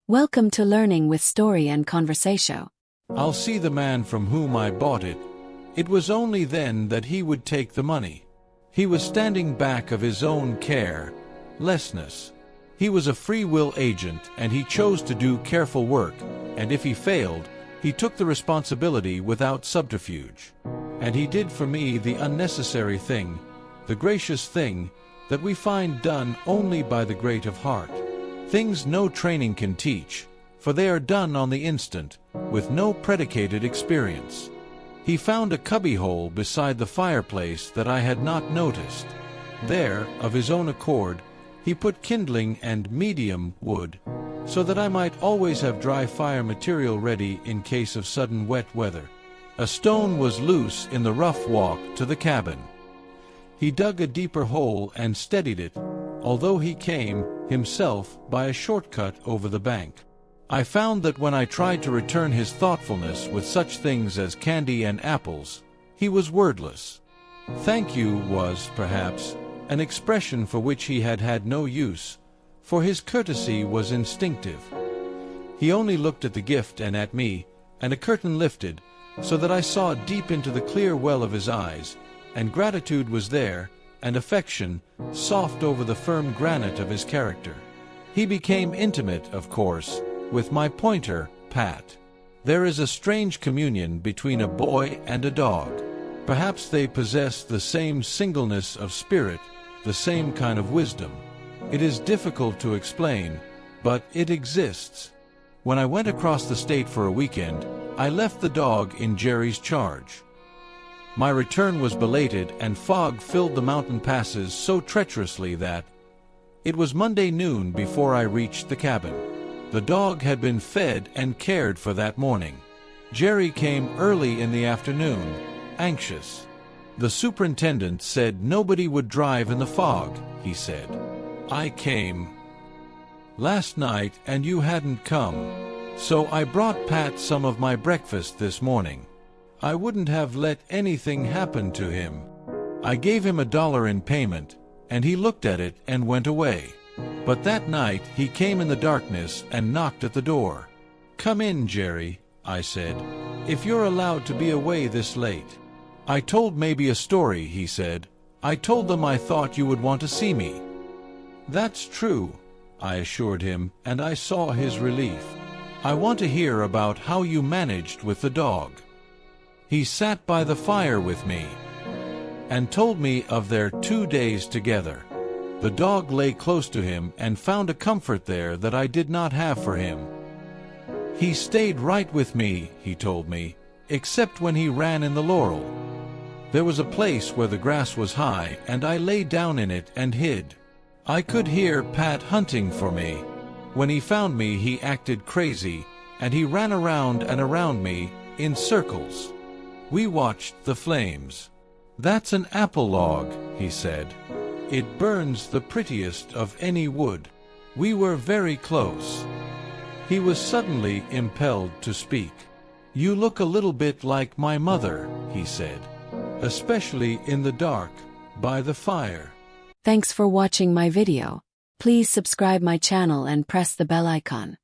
Welcome to Learning with Story and Conversation. I'll see the man from whom I bought it. It was only then that he would take the money. He was standing back of his own carelessness. He was a free will agent, and he chose to do careful work, and if he failed, he took the responsibility without subterfuge. And he did for me the unnecessary thing, the gracious thing, that we find done only by the great of heart. Things no training can teach, for they are done on the instant, with no predicated experience. He found a cubbyhole beside the fireplace that I had not noticed. There, of his own accord, he put kindling and medium wood, so that I might always have dry fire material ready in case of sudden wet weather. A stone was loose in the rough walk to the cabin. He dug a deeper hole and steadied it, although he came, himself, by a shortcut over the bank. I found that when I tried to return his thoughtfulness with such things as candy and apples, he was wordless. Thank you was, perhaps, an expression for which he had had no use, for his courtesy was instinctive. He only looked at the gift and at me, and a curtain lifted, so that I saw deep into the clear well of his eyes, and gratitude was there, and affection, soft over the firm granite of his character. He became intimate, of course, with my pointer, Pat. There is a strange communion between a boy and a dog. Perhaps they possess the same singleness of spirit, the same kind of wisdom. It is difficult to explain, but it exists. When I went across the state for a weekend, I left the dog in Jerry's charge. My return was belated, and fog filled the mountain passes so treacherously that it was Monday noon before I reached the cabin. The dog had been fed and cared for that morning. Jerry came early in the afternoon, anxious. The superintendent said nobody would drive in the fog, he said. I came last night and you hadn't come, so I brought Pat some of my breakfast this morning. I wouldn't have let anything happen to him. I gave him $1 in payment, and he looked at it and went away. But that night he came in the darkness and knocked at the door. Come in, Jerry, I said, if you're allowed to be away this late. I told maybe a story, he said. I told them I thought you would want to see me. That's true, I assured him, and I saw his relief. I want to hear about how you managed with the dog. He sat by the fire with me and told me of their 2 days together. The dog lay close to him and found a comfort there that I did not have for him. He stayed right with me, he told me, except when he ran in the laurel. There was a place where the grass was high, and I lay down in it and hid. I could hear Pat hunting for me. When he found me, he acted crazy, and he ran around and around me in circles. We watched the flames. That's an apple log, he said. It burns the prettiest of any wood. We were very close. He was suddenly impelled to speak. You look a little bit like my mother, he said, especially in the dark, by the fire. Thanks for watching my video. Please subscribe my channel and press the bell icon.